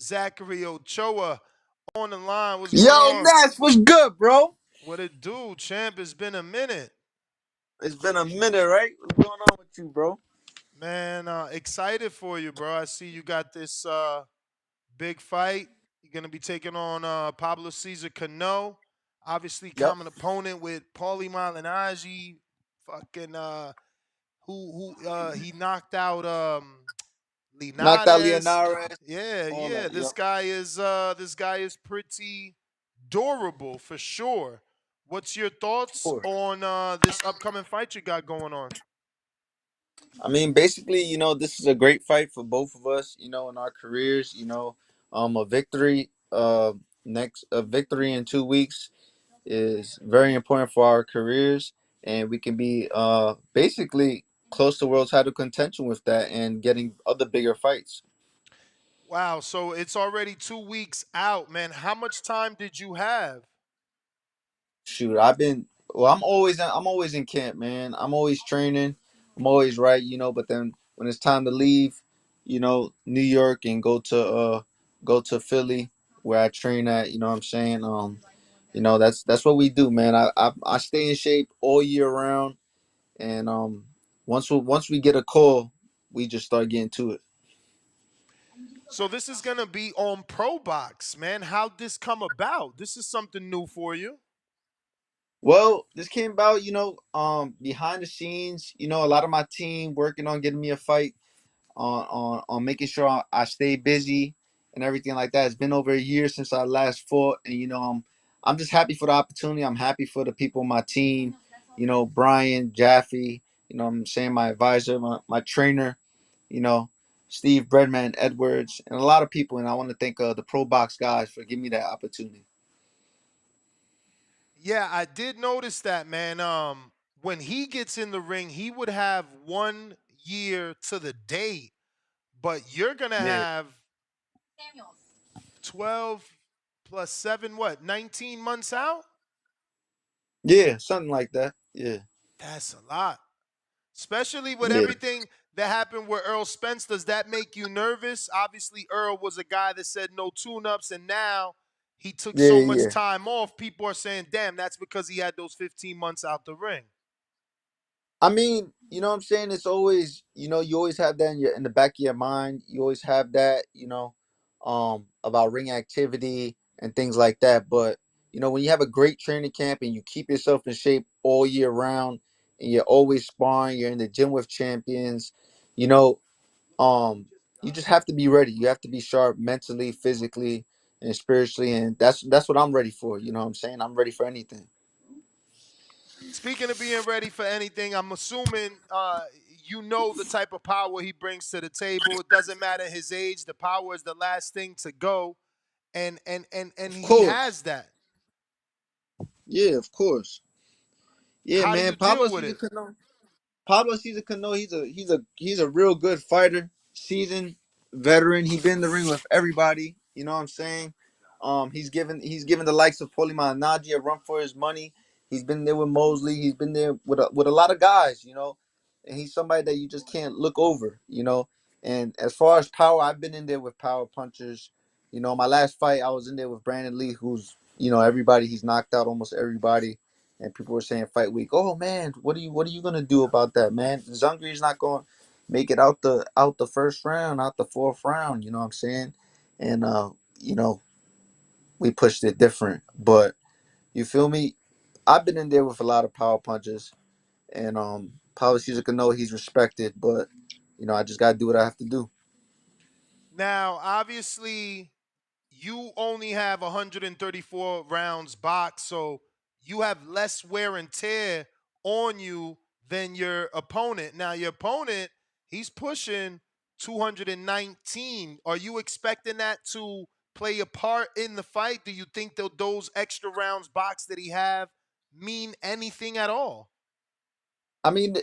Zachary Ochoa on the line. What's going Yo, on? Nash, what's good, bro? What it do, champ? It's been a minute. It's been a minute, right? What's going on with you, bro? Man, excited for you, bro. I see you got this big fight. You're gonna be taking on Pablo Cesar Cano. Obviously, Yep. common opponent with Paulie Malignaggi. Fucking who he knocked out Knocked out Linares. Leonardo, Yeah, all yeah. that. Yep. This guy is pretty durable for sure. What's your Of thoughts course. on this upcoming fight you got going on? I mean, basically, this is a great fight for both of us, in our careers. A victory, a victory in 2 weeks is very important for our careers, and we can be basically close to world title contention with that and getting other bigger fights. Wow, so it's already 2 weeks out, man. How much time did you have? Shoot, I'm always in camp, man. I'm always training. I'm always right, but then when it's time to leave, New York and go to Philly where I train at, you know what I'm saying? That's what we do, man. I stay in shape all year round, and once we get a call, we just start getting to it. So this is gonna be on ProBox, man. How'd this come about? This is something new for you. Well, this came about, behind the scenes, a lot of my team working on getting me a fight on making sure I stay busy and everything like that. It's been over a year since I last fought, and I'm just happy for the opportunity. I'm happy for the people on my team, Brian, Jaffe, I'm saying my advisor, my trainer, you know, Steve Breadman Edwards, and a lot of people. And I want to thank the Pro Box guys for giving me that opportunity. Yeah, I did notice that, man. When he gets in the ring, he would have 1 year to the date, but you're gonna Yeah, have 12 plus 7, what, 19 months out? yeah, something like that. Yeah, That's a lot. Especially with yeah, everything that happened with Earl Spence. Does that make you nervous? Obviously, Earl was a guy that said no tune-ups, and now he took yeah, so much yeah. time off. People are saying, damn, that's because he had those 15 months out the ring. I mean, you know what I'm saying? It's always, you always have that in the back of your mind. You always have that, about ring activity and things like that. But, when you have a great training camp and you keep yourself in shape all year round and you're always sparring, you're in the gym with champions, you know, um, you just have to be ready. You have to be sharp mentally, physically, and spiritually, and that's what I'm ready for. You know what I'm saying? I'm ready for anything. Speaking of being ready for anything, I'm assuming you know the type of power he brings to the table. It doesn't matter his age. The power is the last thing to go, and Of he course. has that. Yeah, of course. Yeah, How do man. you deal with it? Pablo Cesar Cano, he's a real good fighter, seasoned veteran. He been in the ring with everybody. You know what I'm saying? He's given the likes of Paulie Malignaggi a run for his money. He's been there with Mosley. He's been there with a lot of guys. And he's somebody that you just can't look over. And as far as power, I've been in there with power punchers. My last fight, I was in there with Brandon Lee, who's everybody. He's knocked out almost everybody, and people were saying fight week. Oh man, what are you gonna do about that, man? Zungri's not going to make it out the first round, out the fourth round. You know what I'm saying? And you know we pushed it different, but you feel me? I've been in there with a lot of power punches, and Paulo Cesar can know he's respected, but I just gotta do what I have to do. Now, obviously, you only have 134 rounds boxed, so you have less wear and tear on you than your opponent. Now, your opponent, he's pushing 219. Are you expecting that to play a part in the fight? Do you think that those extra rounds boxed that he have mean anything at all? I mean,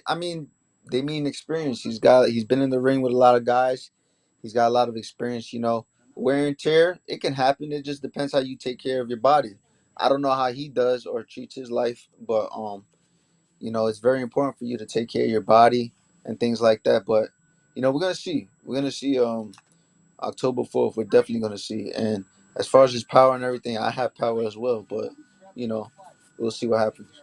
they mean experience. He's been in the ring with a lot of guys. He's got a lot of experience. Wear and tear, it can happen. It just depends how you take care of your body. I don't know how he does or treats his life, but it's very important for you to take care of your body and things like that. But we're gonna see. We're gonna see. October 4th, we're definitely gonna see. And as far as his power and everything, I have power as well. But you know, we'll see what happens.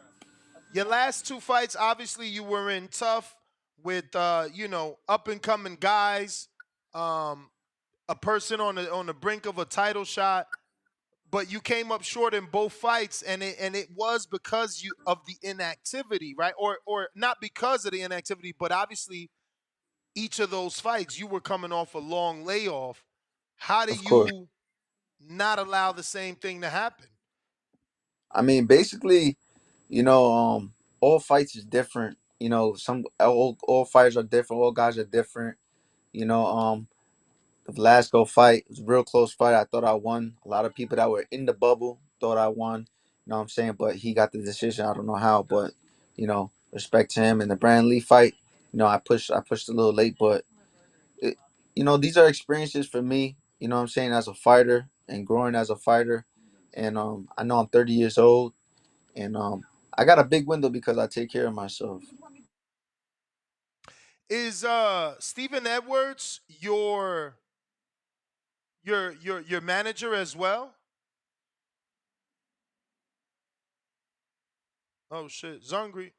Your last two fights, obviously, you were in tough with up and coming guys, um, a person on the brink of a title shot, but you came up short in both fights, and it was because you of the inactivity, right? Or not because of the inactivity, but obviously each of those fights you were coming off a long layoff. How do Of course. you not allow the same thing to happen? I mean, basically, you know, all fights is different. Some all fighters are different. All guys are different. You know, the Velasco fight was a real close fight. I thought I won. A lot of people that were in the bubble thought I won. You know what I'm saying? But he got the decision. I don't know how, but respect to him. And the Brand Lee fight, I pushed a little late, but it, these are experiences for me. You know what I'm saying, as a fighter and growing as a fighter. And I know I'm 30 years old, and I got a big window because I take care of myself. Is Stephen Edwards your manager as well? Oh shit, Zungri,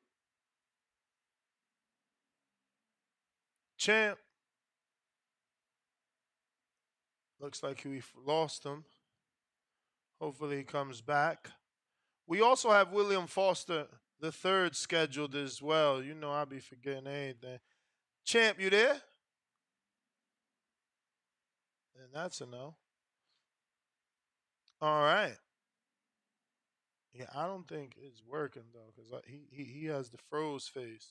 champ. Looks like we lost him. Hopefully he comes back. We also have William Foster the third scheduled as well. You know I'll be forgetting anything. Champ, you there? And that's a no. All right. Yeah, I don't think it's working though, because he has the froze face.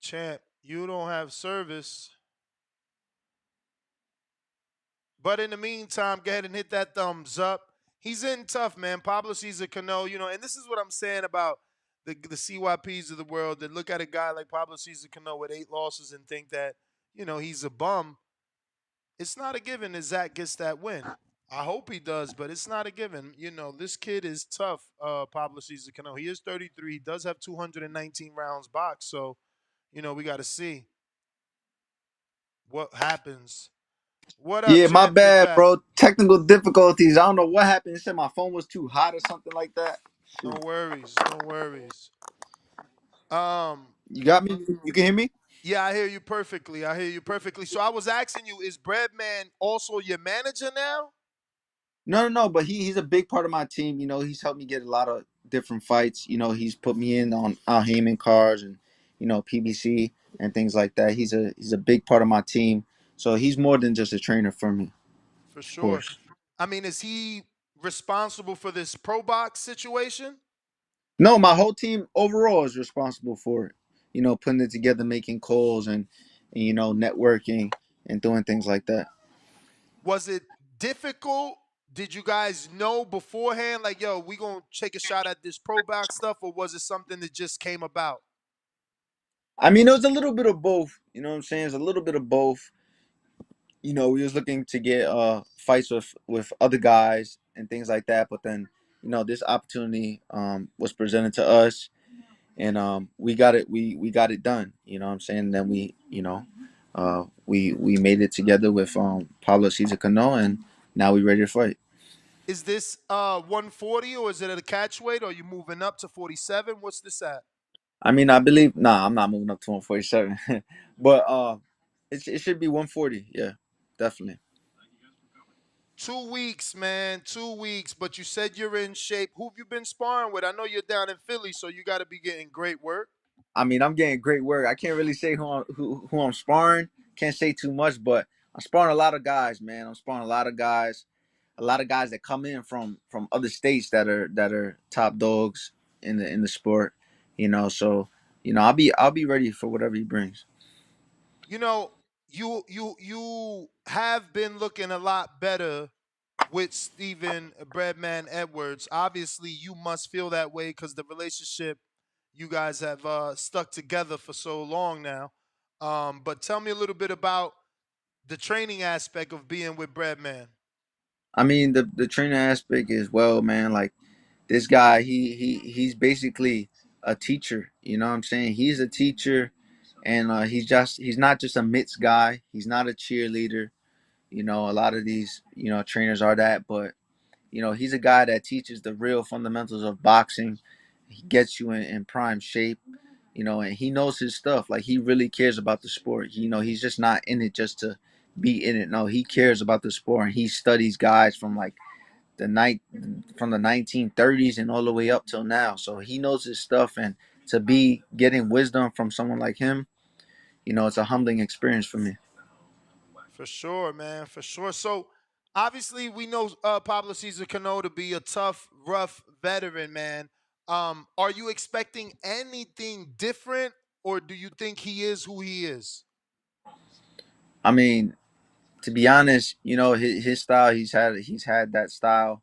Champ, you don't have service. But in the meantime, go ahead and hit that thumbs up. He's in tough, man. Pablo Cesar Cano, and this is what I'm saying about the CYPs of the world that look at a guy like Pablo Cesar Cano with 8 losses and think that, he's a bum. It's not a given that Zach gets that win. I hope he does, but it's not a given. This kid is tough, Pablo Cesar Cano. He is 33. He does have 219 rounds boxed. So, we got to see what happens. What up, Yeah, my champ? You're bad, back. bro. Technical difficulties. I don't know what happened. It said my phone was too hot or something like that. No Shoot. worries. No worries. Um, You got me? You can hear me? yeah, I hear you perfectly. I hear you perfectly. So I was asking you, is Breadman also your manager now? No, no, no. But he's a big part of my team. He's helped me get a lot of different fights. He's put me in on Al Heyman cards and PBC and things like that. He's a big part of my team. So he's more than just a trainer for me, For of sure. course. I mean, is he responsible for this pro box situation? No, my whole team overall is responsible for it. Putting it together, making calls, and networking and doing things like that. Was it difficult? Did you guys know beforehand, like, yo, we gonna take a shot at this pro box stuff, or was it something that just came about? I mean, it was a little bit of both. You know what I'm saying? It's a little bit of both. We was looking to get fights with other guys and things like that, but then this opportunity was presented to us, and we got it. We got it done. You know what I'm saying? And then we made it together with Pablo Cesar Cano, and now we ready to fight. Is this 140 or is it at a catch weight? Or are you moving up to 47? What's this at? I mean, I believe. Nah, I'm not moving up to 147, but it should be 140. Yeah, definitely. 2 weeks, man. 2 weeks. But you said you're in shape. Who have you been sparring with? I know you're down in Philly, so you got to be getting great work. I mean, I'm getting great work. I can't really say who I'm sparring. Can't say too much, but I'm sparring a lot of guys, man. I'm sparring a lot of guys that come in from other states that are top dogs in the sport. So I'll be ready for whatever he brings. You know, you have been looking a lot better with Steven Breadman Edwards. Obviously, you must feel that way because the relationship you guys have stuck together for so long now. But tell me a little bit about the training aspect of being with Breadman. I mean, the training aspect is, well, man. Like, this guy, he's basically a teacher. You know what I'm saying? He's a teacher, and he's not just a mitts guy. He's not a cheerleader. You know, a lot of these trainers are that, but he's a guy that teaches the real fundamentals of boxing. He gets you in prime shape, and he knows his stuff. Like, he really cares about the sport. He's just not in it just to be in it. No, he cares about the sport, and he studies guys the night from the 1930s and all the way up till now. So he knows his stuff, and to be getting wisdom from someone like him, it's a humbling experience for me. For sure, man. For sure. So obviously we know Pablo Cesar Cano to be a tough, rough veteran, man. Are you expecting anything different, or do you think he is who he is? I mean, to be honest, his style, he's had that style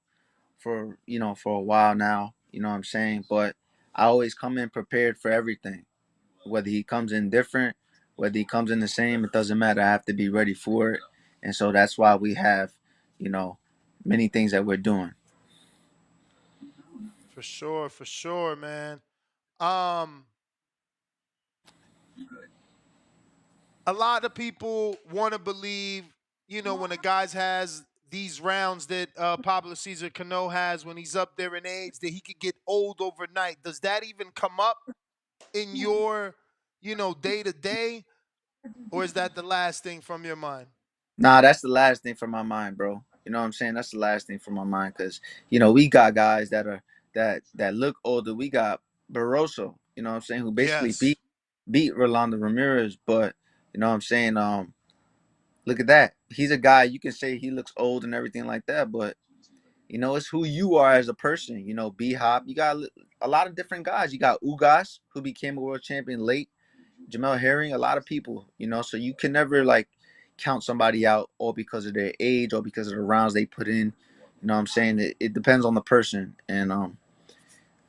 for a while now. You know what I'm saying? But I always come in prepared for everything. Whether he comes in different, whether he comes in the same, it doesn't matter. I have to be ready for it. And so that's why we have, you know, many things that we're doing. For sure, man. Um, a lot of people want to believe, when a guy's has these rounds that Pablo Cesar Cano has when he's up there in age, that he could get old overnight. Does that even come up in your, day to day, or is that the last thing from your mind? Nah, that's the last thing from my mind, bro. You know what I'm saying? That's the last thing from my mind because we got guys that look older. We got Barroso, you know what I'm saying, who basically Yes. beat Rolando Ramirez, but you know what I'm saying. Look at that. He's a guy you can say he looks old and everything like that, but it's who you are as a person. B Hop. You got a lot of different guys. You got Ugas, who became a world champion late. Jamel Herring, a lot of people. So you can never like count somebody out all because of their age or because of the rounds they put in. You know what I'm saying? It depends on the person, and I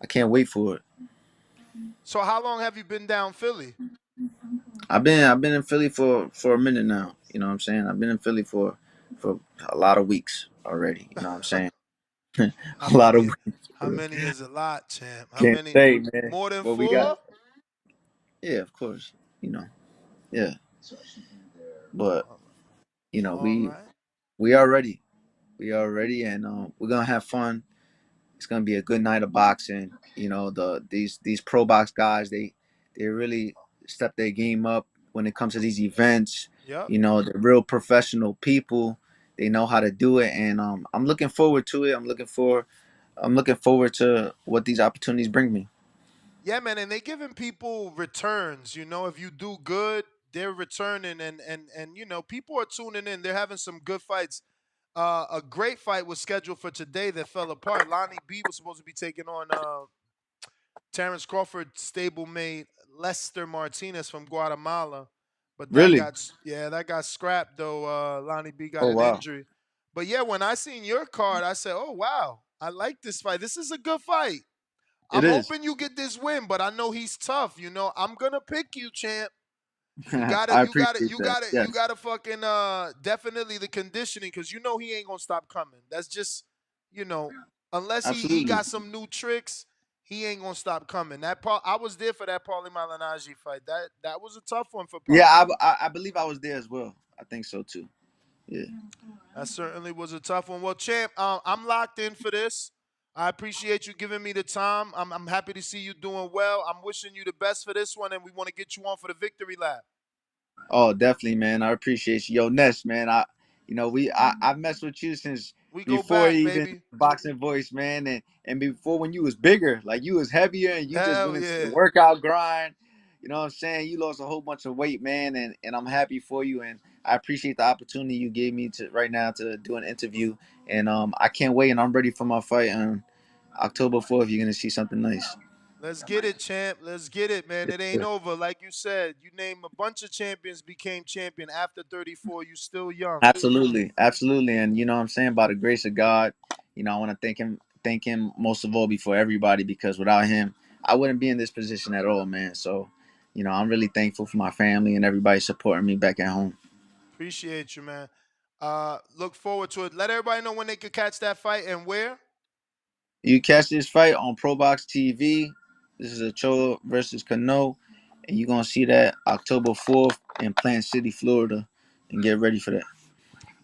can't wait for it. So how long have you been down Philly? I've been in Philly for a minute now. You know what I'm saying? I've been in Philly for a lot of weeks already. You know what I'm saying? How A lot of many? weeks. How many is a lot, champ? How Can't many? say, man. More than But we got, four? yeah, of course. Yeah. But All we right. we are ready. We are ready, and we're gonna have fun. It's gonna be a good night of boxing. These pro box guys, they really step their game up when it comes to these events. Yep. They're real professional people. They know how to do it, and I'm looking forward to it. I'm looking forward to what these opportunities bring me. Yeah, man, and they giving people returns. If you do good, they're returning, and people are tuning in. They're having some good fights. A great fight was scheduled for today that fell apart. Lonnie B was supposed to be taking on Terrence Crawford, stablemate Lester Martinez from Guatemala, but Really? that got scrapped though. Lonnie B got Oh an wow, injury. But yeah, when I seen your card, I said, "Oh wow, I like this fight. This is a good fight." it I'm is. hoping you get this win, but I know he's tough. I'm gonna pick you, champ. You gotta, I you gotta, appreciate you that. gotta, you Yes, gotta fucking definitely the conditioning, because he ain't gonna stop coming. That's just, you know, unless he absolutely. got some new tricks, he ain't gonna stop coming. I was there for that Paulie Malignaggi fight. That was a tough one for Yeah, Paulie. I believe I was there as well. I think so too. Yeah. That certainly was a tough one. Well, champ, I'm locked in for this. I appreciate you giving me the time. I'm happy to see you doing well. I'm wishing you the best for this one, and we want to get you on for the victory lap. Oh, definitely, man. I appreciate you. Yo, Ness, man. I've messed with you since We go before back, even baby. boxing voice, man, and before when you was bigger, like you was heavier and you just Hell went into the yeah. workout grind. You know what I'm saying? You lost a whole bunch of weight, man, and I'm happy for you, and I appreciate the opportunity you gave me to right now to do an interview, and I can't wait, and I'm ready for my fight on October 4th. You're gonna see something nice. Let's get it, champ. Let's get it, man. Yes, It ain't sir. over. Like you said, you name a bunch of champions became champion after 34. You still young. Absolutely, absolutely, and you know what I'm saying, by the grace of God, I want to thank him most of all before everybody, because without him, I wouldn't be in this position at all, man. So, I'm really thankful for my family and everybody supporting me back at home. Appreciate you, man. Look forward to it. Let everybody know when they could catch that fight and where. You catch this fight on ProBox TV. This is Ochoa versus Cano, and you're gonna see that October 4th in Plant City, Florida, and get ready for that.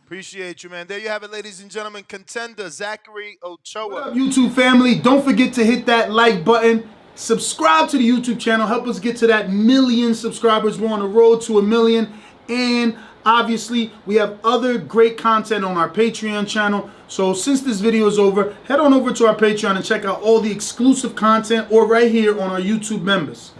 Appreciate you, man. There you have it, ladies and gentlemen. Contender Zachary Ochoa. What up, YouTube family? Don't forget to hit that like button. Subscribe to the YouTube channel. Help us get to that 1,000,000 subscribers. We're on the road to 1,000,000. And obviously, we have other great content on our Patreon channel. So since this video is over, head on over to our Patreon and check out all the exclusive content or right here on our YouTube members.